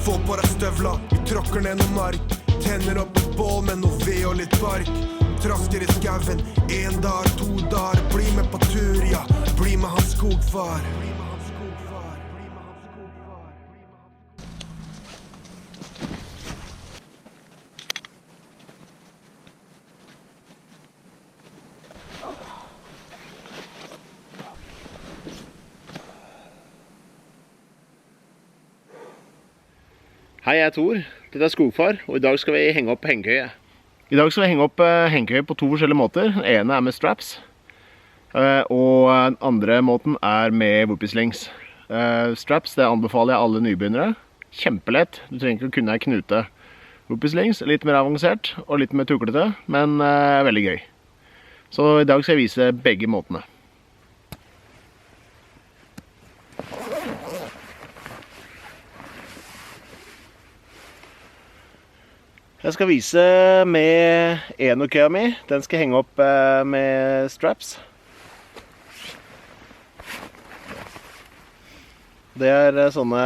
Få på deg støvla, vi tråkker ned noe mark. Tenner opp et bål med noe ved og litt bark. Trasker i skauen, 1 dag, 2 dager. Bli med på tur, ja, bli med hans skogfar. Hei, jeg Tor. Dette skogfar, og i dag skal vi henge opp hengekøye. I dag skal vi henge opp hengekøye på 2 forskjellige måter. Den ene med straps, og den andre måten er med whoopieslings. Straps, det anbefaler jeg alle nybegynnere. Kjempelett. Du trenger ikke å kunne ei knute. Whoopieslings, litt mer avansert og litt mer tuklete, men veldig gøy. Så i dag skal jeg vise begge måtene. Jeg skal vise med enokøya mi. Den skal henge opp med straps. Det er sånne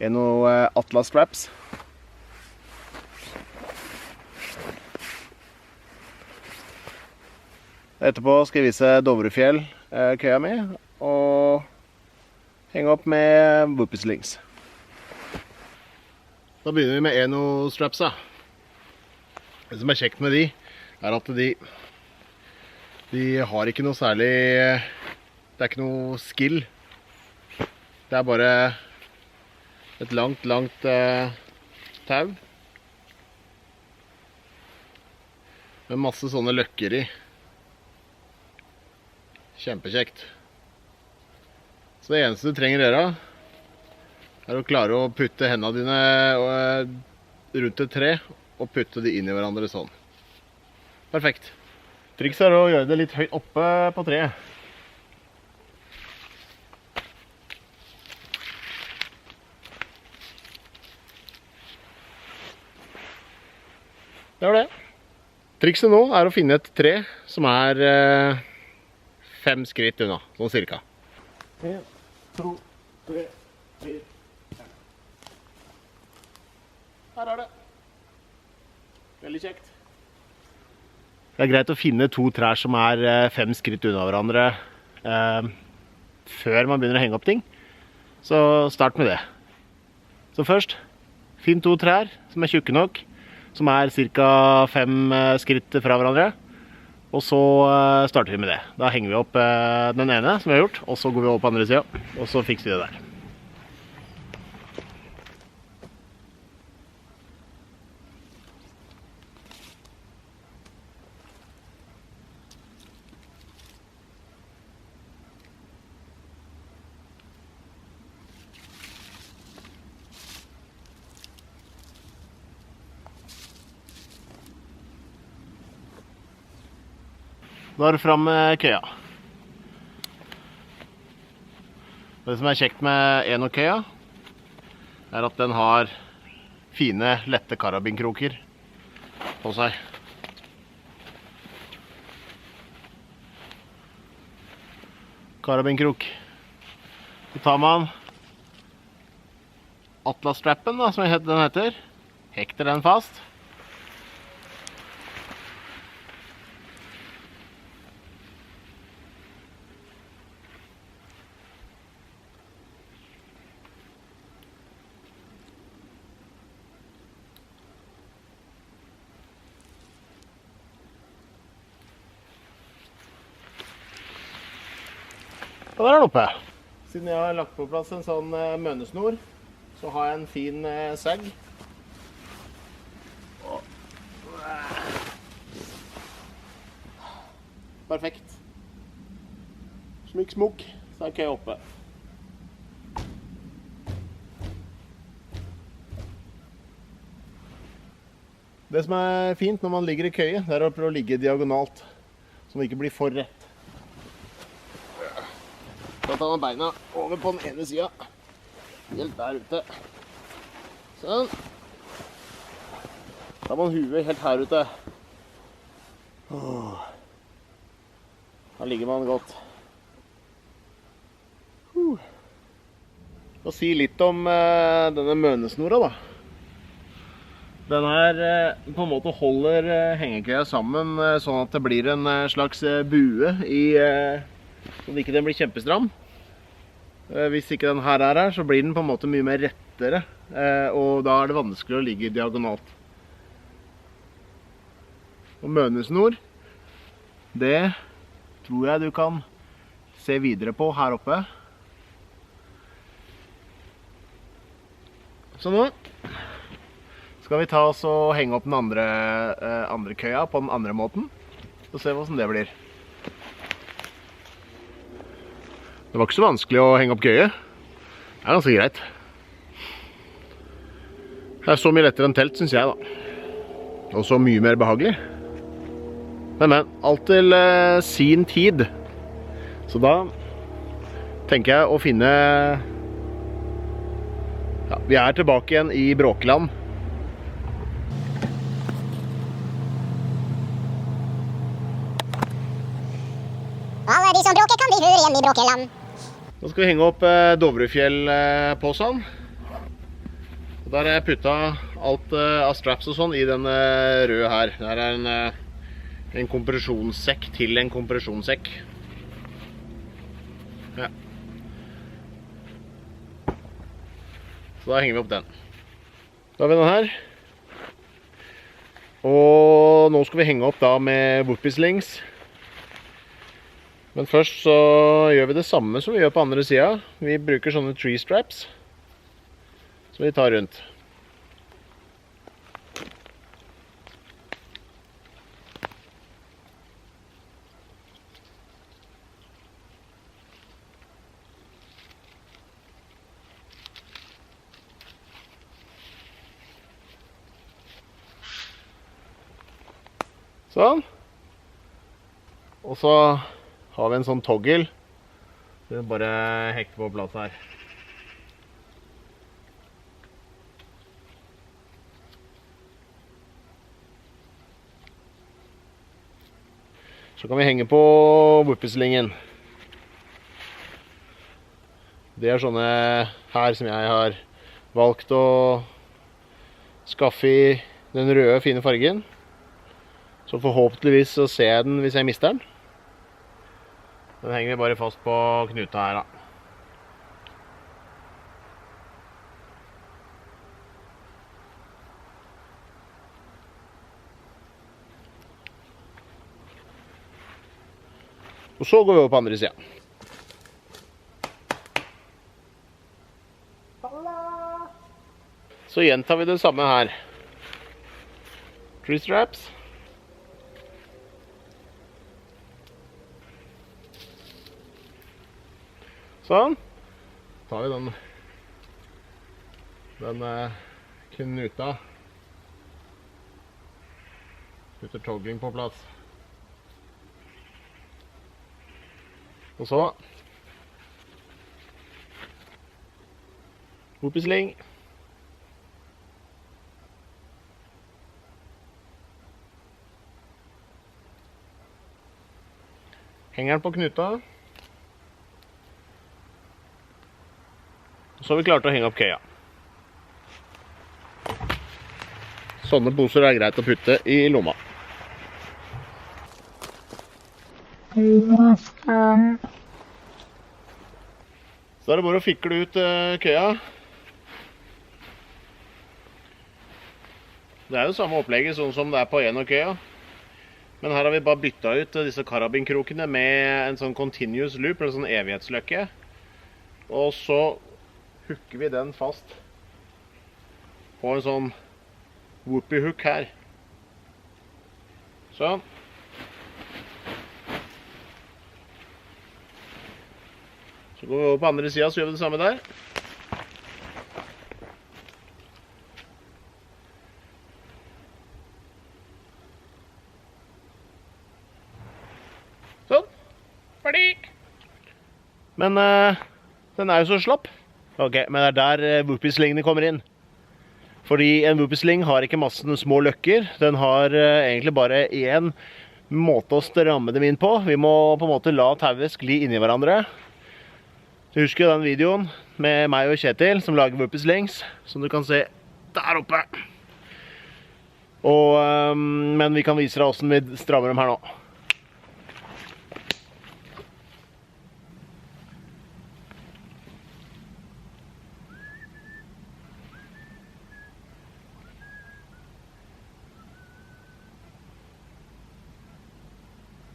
Eno Atlas straps. Etterpå skal jeg vise Dovrefjell køya mi, og henge opp med whoopieslings. Da begynner vi med Eno strapsa. Det som er kjekt med de, er at de har ikke noe særlig, det er ikke noe skill. Det er bare et langt tau med masse sånne løkker i. Kjempekjekt. Så det eneste du trenger å gjøre, er å klare å putte hendene dine rundt et tre, og putte de inn i hverandre sånn. Perfekt. Trikset er å gjøre det litt høyt oppe på treet. Det var det. Trikset nå er å finne et tre som er 5 skritt unna, sånn cirka. 1, 2, 3, 4, 5. Her er det. Veldig kjekt. Det er greit å finne 2 trær som er 5 skritt unna hverandre før man begynner å henge opp ting. Så start med det. Så først, finn 2 trær som er tjukke nok, som er ca. 5 skritt fra hverandre. Og så starter vi med det. Da henger vi opp den ene som vi har gjort, og så går vi over på andre siden, og så fikser vi det der. Da er det frem med køya. Det som er kjekt med enokøya, er at den har fine, lette karabinkroker på seg. Karabinkrok. Så tar man Atlas-strappen, som den heter, hekter den fast. Og der er den oppe. Siden jeg har lagt på plass en sånn mønesnor, så har jeg en fin segg. Perfekt. Smikk smukk, så er køya oppe. Det som er fint når man ligger i køye, det er å prøve å ligge diagonalt, så det ikke blir for rett. Da tar man beina over på den ene siden, helt der ute. Sånn. Da tar man huet helt her ute. Da ligger man godt. Og si litt om denne mønesnora da. Den her på en måte holder hengekøya sammen sånn at det blir en slags bue sånn at ikke den blir kjempestram. Hvis ikke den her er her, så blir den på en måte mye mer rettere, og da er det vanskelig å ligge diagonalt. Og mønesnor, det tror jeg du kan se videre på her oppe. Så nå skal vi ta oss og henge opp den andre køya på den andre måten, og se hvordan det blir. Det var ikke så vanskelig å henge opp køye. Det er ganske greit. Det er så mye lettere enn telt, synes jeg da. Og så mye mer behagelig. Men, alt til sin tid. Så da tenker jeg å finne... Ja, vi er tilbake igjen i Bråkeland. Alle de som bråker kan bli hør igjen i Bråkeland. Nå skal vi henge opp Dovrefjell-påsen. Der har jeg puttet alt av straps og sånn i den røde her. Det her er en kompresjonssekk til en kompresjonssekk. Ja. Så da henger vi opp den. Da har vi den her. Og nå skal vi henge opp da med whoopie slings. Men først så gjør vi det samme som vi gjør på andre siden. Vi bruker sånne tree straps som vi tar rundt. Sånn. Og så har vi en sånn toggle. Det er bare hekte på plass her. Så kan vi henge på whoopieslingen. Det er sånne her som jeg har valgt å skaffe i den røde fine fargen. Så forhåpentligvis så ser jeg den hvis jeg mister den. Den henger vi bare fast på knuta her da. Og så går vi over på andre siden. Så gjentar vi det samme her. Tree straps. Sånn. Tar vi den knuta. Putter toggling på plass. Og så whoopie-sling. Henger den på knuta. Så har vi klart å henge opp køya. Sånne poser er greit å putte i lomma. Så er det bare å fikle ut køya. Det er jo samme opplegget sånn som det er på Enokøya. Men her har vi bare byttet ut disse karabinkrokene med en sånn continuous loop, eller sånn evighetsløkke. Og så hooker vi den fast på en sånn whoopie hook her. Sånn. Så går vi over på andre siden, så gjør vi det samme der. Sånn. Ferdig. Men den er jo så slapp. Ok, men det er der whoopie-slingene kommer inn. Fordi en whoopie-sling har ikke masse små løkker. Den har egentlig bare en måte å stramme dem inn på. Vi må på en måte la tauet skli inn i hverandre. Du husker jo den videoen med meg og Kjetil som lager Whoopie Slings, som du kan se der oppe. Men vi kan vise deg hvordan vi strammer dem her nå.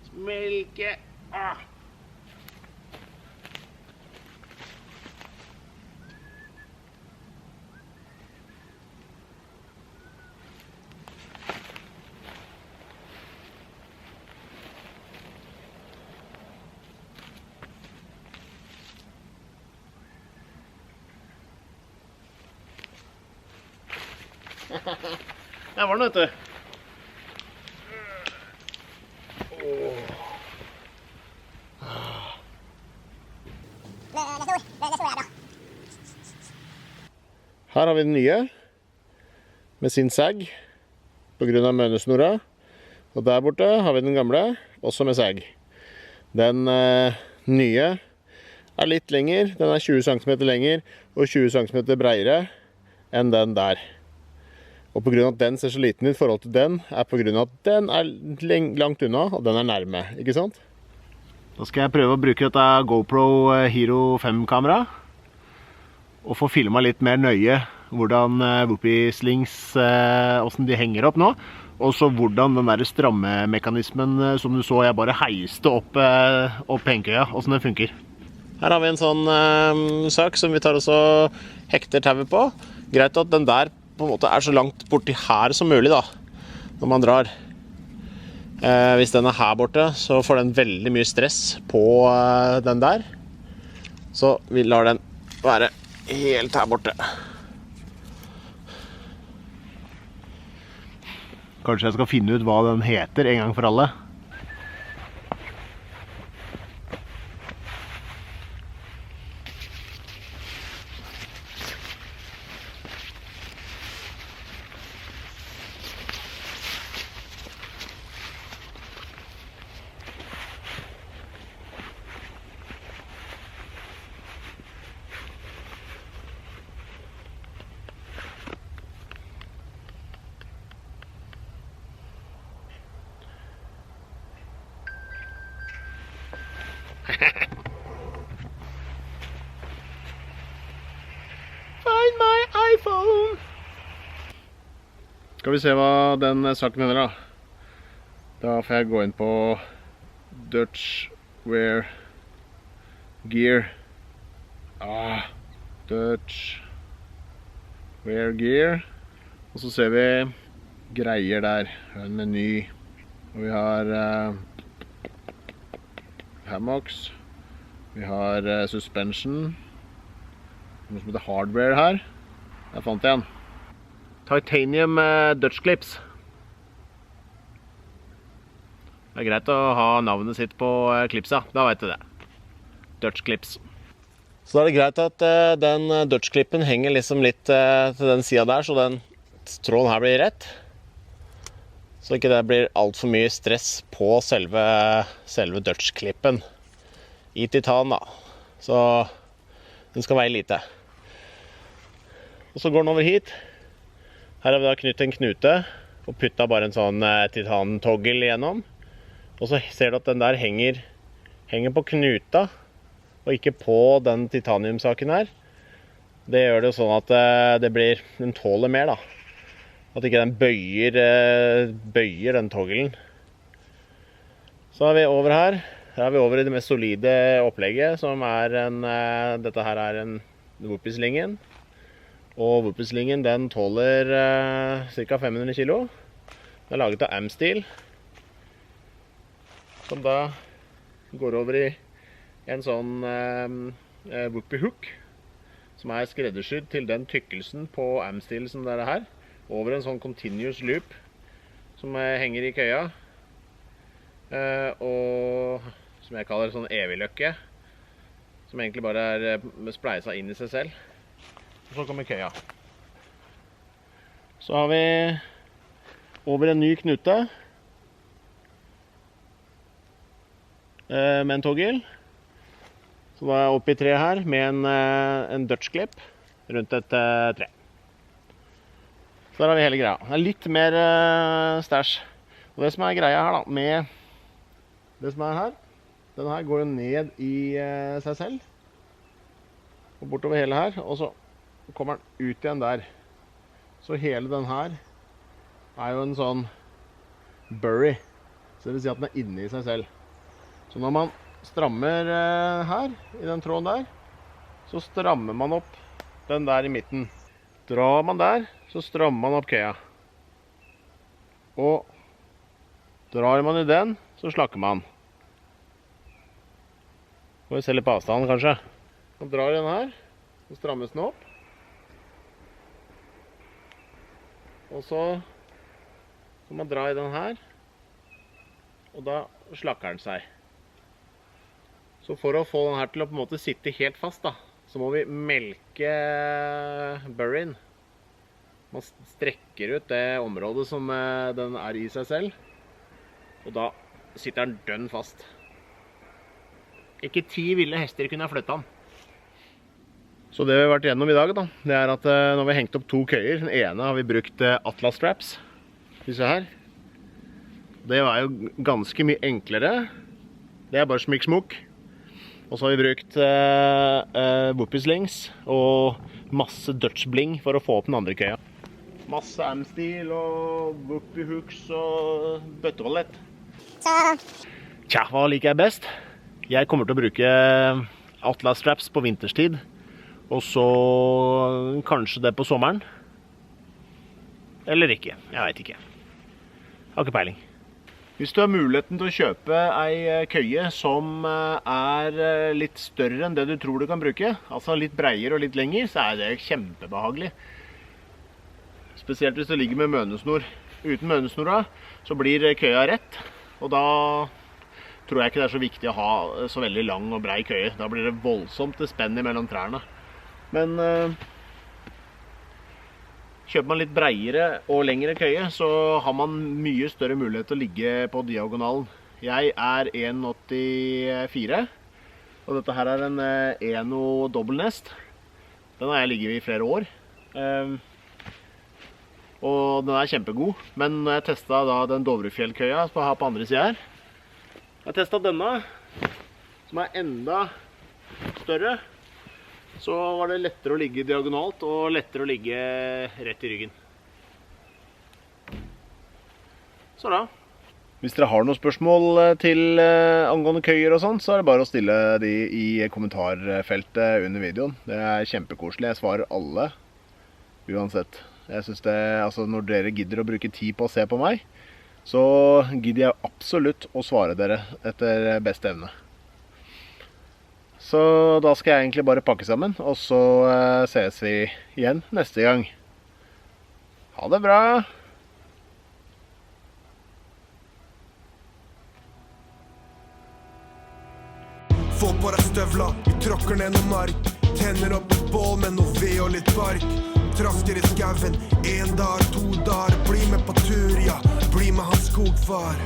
Smelke! Der var den, vet du. Her har vi den nye, med sin sag, på grunn av mønesnora. Og der borte har vi den gamle, også med sag. Den nye er litt lenger, den er 20 cm lenger, og 20 cm bredere enn den der. Og på grunn av at den ser så liten ut i forhold til den, er på grunn av at den er langt unna, og den er nærme, ikke sant? Da skal jeg prøve å bruke dette GoPro Hero 5-kamera, og få filmet litt mer nøye hvordan Whoopie Slings, hvordan de henger opp nå, og så hvordan den der strammemekanismen som du så jeg bare heiste opp hengekøya, hvordan den funker. Her har vi en sånn sak som vi tar også hekter tauet på. Greit at den der på en måte er så langt borti her som mulig da, når man drar. Hvis den er her borte, så får den veldig mye stress på den der. Så vi lar den være helt her borte. Kanskje jeg skal finne ut hva den heter en gang for alle. Find my iPhone! Skal vi se hva den saken heter da. Da får jeg gå inn på Dutch Wear Gear. Dutch Wear Gear. Og så ser vi greier der. En meny. Og vi har hammocks. Vi har suspension. Noe som heter hardware her. Der fant jeg en. Titanium Dutch Clips. Det er greit å ha navnet sitt på klipsa, da vet du det. Dutch Clips. Så da er det greit at den Dutch Clippen henger liksom litt til den siden der, så den tråden her blir rett. Så ikke det blir alt for mye stress på selve Dutch Clippen. I titan da. Så den skal veie lite. Og så går den over hit. Her har vi da knyttet en knute og puttet bare en sånn titan-toggle igjennom. Og så ser du at den der henger på knuta, og ikke på den titaniumsaken her. Det gjør det sånn at den tåler mer da. At ikke den bøyer den togglen. Så er vi over her. Her er vi over i det mest solide opplegget, som dette her er en Whoopie Slingen. Og Whoopie Slingen, den tåler ca. 500 kilo. Den er laget av Amsteel, som da går over i en sånn Whoopie Hook, som er skreddersydd til den tykkelsen på Amsteel som det er her. Over en sånn continuous loop, som henger i køya. Og som jeg kaller sånn evigløkke, som egentlig bare er spleisa inn i seg selv. Og så kommer køya. Så har vi over en ny knute med en toggle, Så da er jeg oppe i treet her med en dutchklipp rundt et tre. Så der har vi hele greia. Det er litt mer stæsj. Og det som er greia her da, med det som er her, den her går jo ned i seg selv. Og bortover hele her, og så kommer den ut igjen der. Så hele den her er jo en sånn bury. Så det vil si at den er inne i seg selv. Så når man strammer her, i den tråden der, så strammer man opp den der i midten. Drar man der, så strammer man opp køya. Og drar man i den, så slakker man. Får vi se litt på avstanden kanskje. Man drar i den her, så strammes den opp. Og så kan man dra i den her, og da slakker den seg. Så for å få den her til å på en måte sitte helt fast da, så må vi melke buryen. Man strekker ut det området som den er i seg selv, og da sitter den dønn fast. Ikke 10 ville hester kunne ha flyttet den. Så det vi har vært gjennom i dag da, det er at når vi har hengt opp 2 køyer, den ene har vi brukt Atlas straps, disse her. Det var jo ganske mye enklere. Det er bare smikk-smukk. Og så har vi brukt whoopie slings og masse Dutch bling for å få opp den andre køya. Masse amstil og whoopie hooks og bøtteballett. Tja, hva liker jeg best? Jeg kommer til å bruke Atlas straps på vinterstid. Og så kanskje det på sommeren. Eller ikke, jeg vet ikke. Jeg har ikke peiling. Hvis du har muligheten til å kjøpe ei køye som er litt større enn det du tror du kan bruke, altså litt breiere og litt lenger, så er det kjempebehagelig. Spesielt hvis du ligger med mønesnor. Uten mønesnora så blir køya rett, og da tror jeg ikke det er så viktig å ha så veldig lang og brei køye. Da blir det voldsomt spenn mellom trærne. Men kjøper man litt breiere og lengre køye, så har man mye større mulighet til å ligge på diagonalen. Jeg er 1,84, og dette her er en Eno dobbeltnest. Den har jeg ligget i flere år. Og den er kjempegod, men når jeg testet da den Dovrefjellkøya som jeg har på andre siden her, jeg testet denne, som er enda større, så var det lettere å ligge diagonalt og lettere å ligge rett i ryggen. Så da. Hvis dere har noen spørsmål til angående køyer og sånt, så er det bare å stille de i kommentarfeltet under videoen. Det er kjempekoselig. Jeg svarer alle, uansett. Jeg synes det, altså når dere gidder å bruke tid på å se på meg, så gidder jeg absolutt å svare dere etter beste evne. Så da skal jeg egentlig bare pakke sammen, og så ses vi igjen neste gang. Ha det bra! Få på deg støvla, vi tråkker ned noe mark. Tenner opp et bål med noe ved og litt bark. Trasker i skaven, 1 dag, 2 dager. Bli med på tur, ja, bli med hans skogfar.